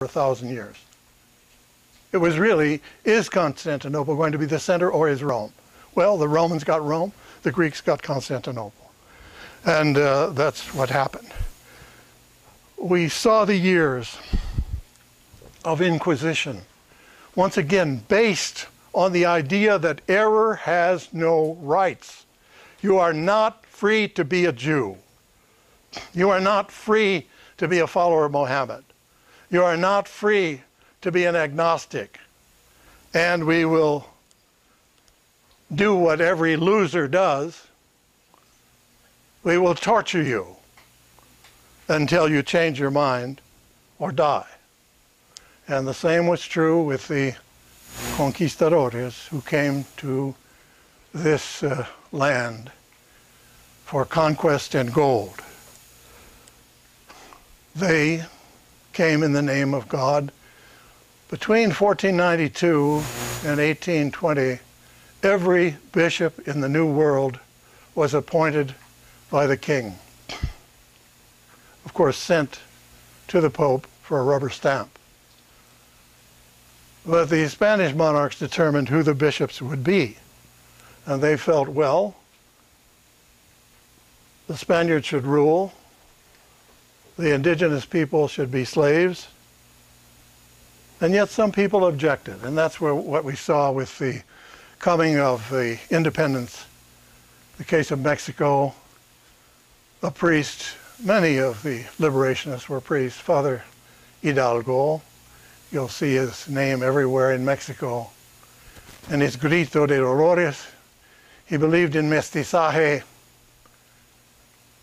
1,000 years. It was really, is Constantinople going to be the center or is Rome? Well, the Romans got Rome, the Greeks got Constantinople. And that's what happened. We saw the years of Inquisition, once again based on the idea that error has no rights. You are not free to be a Jew. You are not free to be a follower of Mohammed. You are not free to be an agnostic. And we will do what every loser does. We will torture you until you change your mind or die. And the same was true with the conquistadores who came to this land for conquest and gold. They came in the name of God. Between 1492 and 1820, every bishop in the New World was appointed by the king. Of course, sent to the Pope for a rubber stamp. But the Spanish monarchs determined who the bishops would be. And they felt, well, the Spaniards should rule, the indigenous people should be slaves, and yet some people objected. And that's what we saw with the coming of the independence, the case of Mexico. A priest, many of the liberationists were priests, Father Hidalgo, you'll see his name everywhere in Mexico. And his Grito de Dolores, he believed in mestizaje.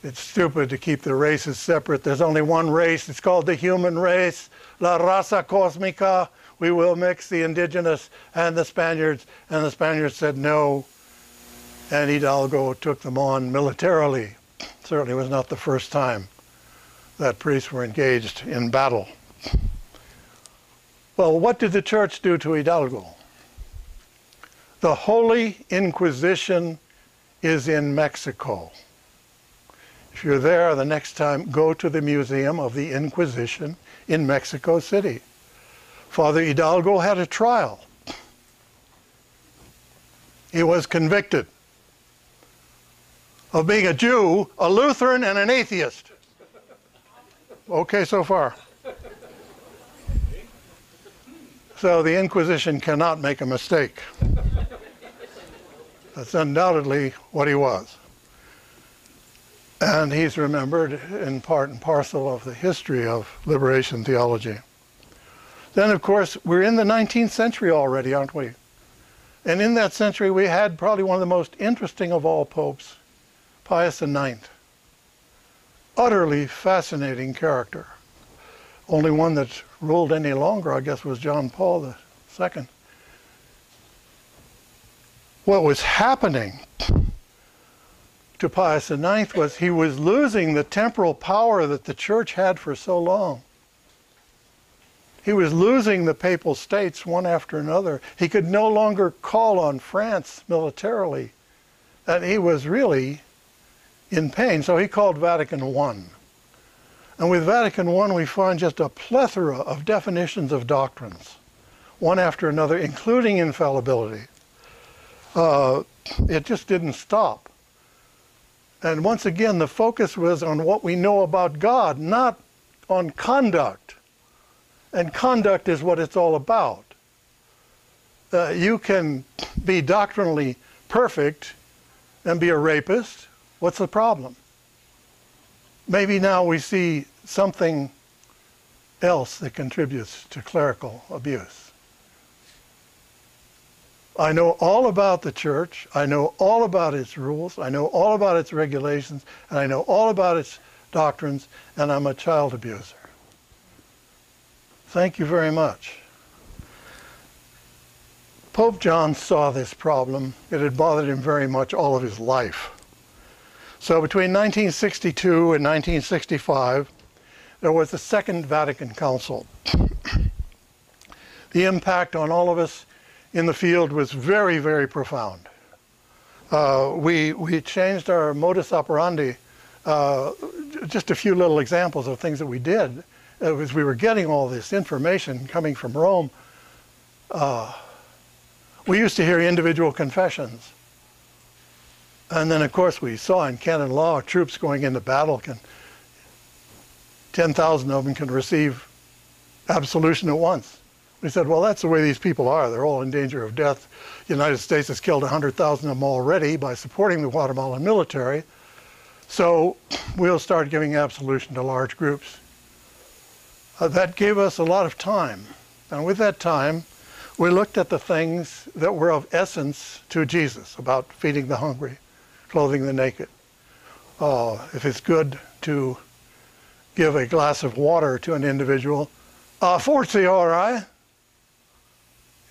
It's stupid to keep the races separate. There's only one race. It's called the human race, la raza cósmica. We will mix the indigenous and the Spaniards. And the Spaniards said no. And Hidalgo took them on militarily. Certainly was not the first time that priests were engaged in battle. Well, what did the church do to Hidalgo? The Holy Inquisition is in Mexico. If you're there the next time, go to the Museum of the Inquisition in Mexico City. Father Hidalgo had a trial. He was convicted of being a Jew, a Lutheran, and an atheist. Okay so far. So the Inquisition cannot make a mistake. That's undoubtedly what he was. And he's remembered in part and parcel of the history of liberation theology. Then, of course, we're in the 19th century already, aren't we? And in that century, we had probably one of the most interesting of all popes, Pius IX. Utterly fascinating character. Only one that ruled any longer, I guess, was John Paul II. What was happening to Pius IX was he was losing the temporal power that the church had for so long. He was losing the papal states one after another. He could no longer call on France militarily. And he was really in pain. So he called Vatican I. And with Vatican I, we find just a plethora of definitions of doctrines, one after another, including infallibility. It just didn't stop. And once again, the focus was on what we know about God, not on conduct. And conduct is what it's all about. You can be doctrinally perfect and be a rapist. What's the problem? Maybe now we see something else that contributes to clerical abuse. I know all about the church, I know all about its rules, I know all about its regulations, and I know all about its doctrines, and I'm a child abuser. Thank you very much. Pope John saw this problem. It had bothered him very much all of his life. So between 1962 and 1965, there was the Second Vatican Council. The impact on all of us in the field was very, very profound. We changed our modus operandi, just a few little examples of things that we did, as we were getting all this information coming from Rome, we used to hear individual confessions. And then, of course, we saw in canon law troops going into battle, 10,000 of them can receive absolution at once. We said, well, that's the way these people are. They're all in danger of death. The United States has killed 100,000 of them already by supporting the Guatemalan military. So we'll start giving absolution to large groups. That gave us a lot of time. And with that time, we looked at the things that were of essence to Jesus, about feeding the hungry, clothing the naked. If it's good to give a glass of water to an individual, forse ora,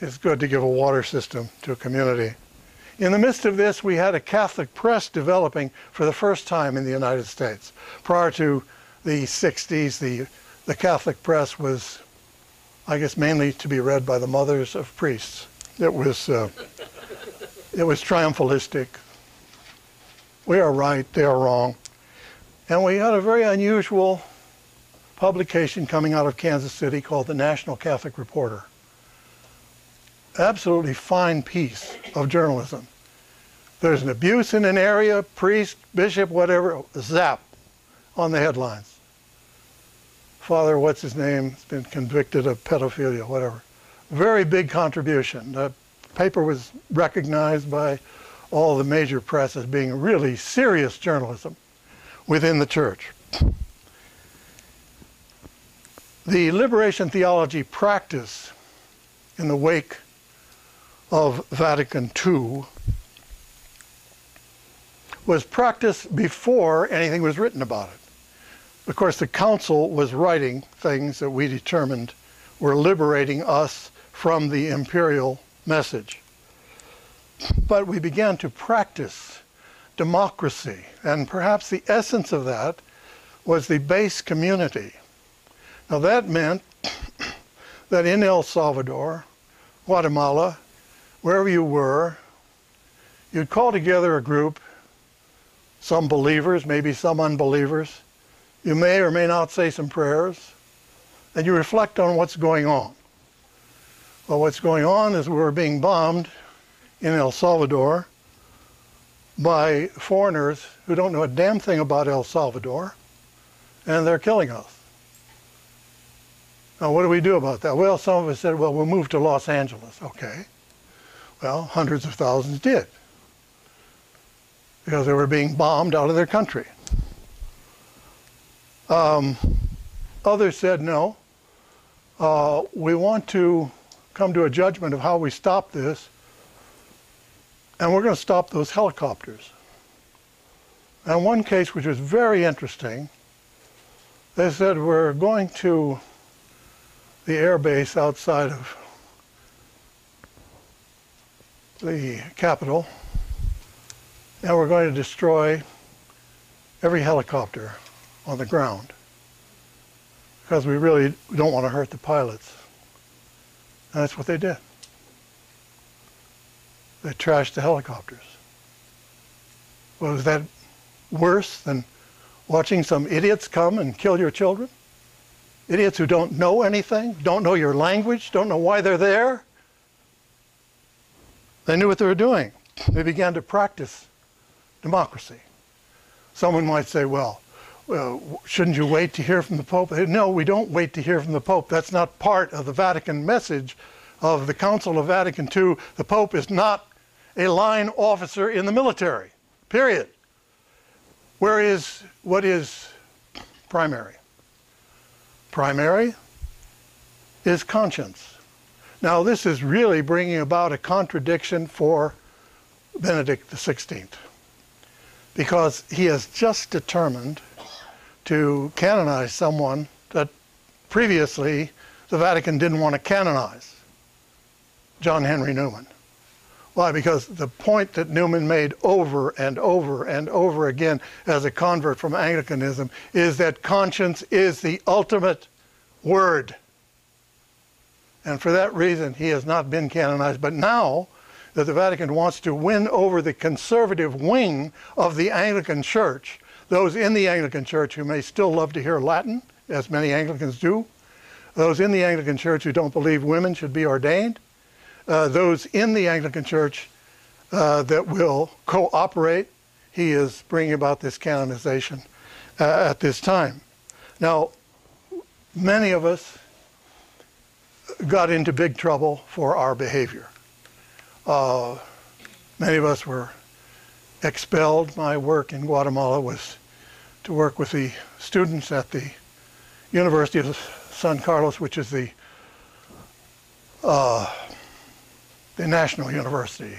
it's good to give a water system to a community. In the midst of this, we had a Catholic press developing for the first time in the United States. Prior to the 60s, the Catholic press was, I guess, mainly to be read by the mothers of priests. It was triumphalistic. We are right, they are wrong. And we had a very unusual publication coming out of Kansas City called the National Catholic Reporter. Absolutely fine piece of journalism. There's an abuse in an area, priest, bishop, whatever, zap on the headlines. Father, what's his name, has been convicted of pedophilia, whatever. Very big contribution. The paper was recognized by all the major press as being really serious journalism within the church. The liberation theology practice in the wake of Vatican II was practiced before anything was written about it. Of course, the council was writing things that we determined were liberating us from the imperial message. But we began to practice democracy, and perhaps the essence of that was the base community. Now that meant that in El Salvador, Guatemala, wherever you were, you'd call together a group, some believers, maybe some unbelievers. You may or may not say some prayers, and you reflect on what's going on. Well, what's going on is we're being bombed in El Salvador by foreigners who don't know a damn thing about El Salvador, and they're killing us. Now, what do we do about that? Well, some of us said, well, we'll move to Los Angeles. Okay. Well, hundreds of thousands did, because they were being bombed out of their country. Others said, no, we want to come to a judgment of how we stop this, and we're going to stop those helicopters. And one case which was very interesting, they said, we're going to the air base outside of the capital, and we're going to destroy every helicopter on the ground, because we really don't want to hurt the pilots. And that's what they did. They trashed the helicopters. Well, is that worse than watching some idiots come and kill your children? Idiots who don't know anything, don't know your language, don't know why they're there. They knew what they were doing. They began to practice democracy. Someone might say, well, shouldn't you wait to hear from the Pope? No, we don't wait to hear from the Pope. That's not part of the Vatican message of the Council of Vatican II. The Pope is not a line officer in the military, period. What is primary? Primary is conscience. Now, this is really bringing about a contradiction for Benedict XVI, because he has just determined to canonize someone that previously the Vatican didn't want to canonize, John Henry Newman. Why? Because the point that Newman made over and over and over again as a convert from Anglicanism is that conscience is the ultimate word. And for that reason, he has not been canonized. But now that the Vatican wants to win over the conservative wing of the Anglican Church, those in the Anglican Church who may still love to hear Latin as many Anglicans do. Those in the Anglican Church who don't believe women should be ordained. Those in the Anglican Church that will cooperate. He is bringing about this canonization at this time. Now, many of us got into big trouble for our behavior. Many of us were expelled. My work in Guatemala was to work with the students at the University of San Carlos, which is the national university.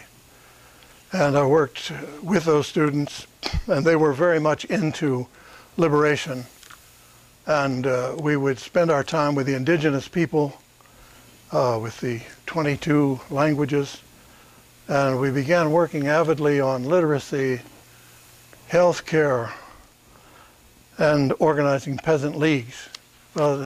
And I worked with those students, and they were very much into liberation. And we would spend our time with the indigenous people, with the 22 languages. And we began working avidly on literacy, healthcare, and organizing peasant leagues. Well,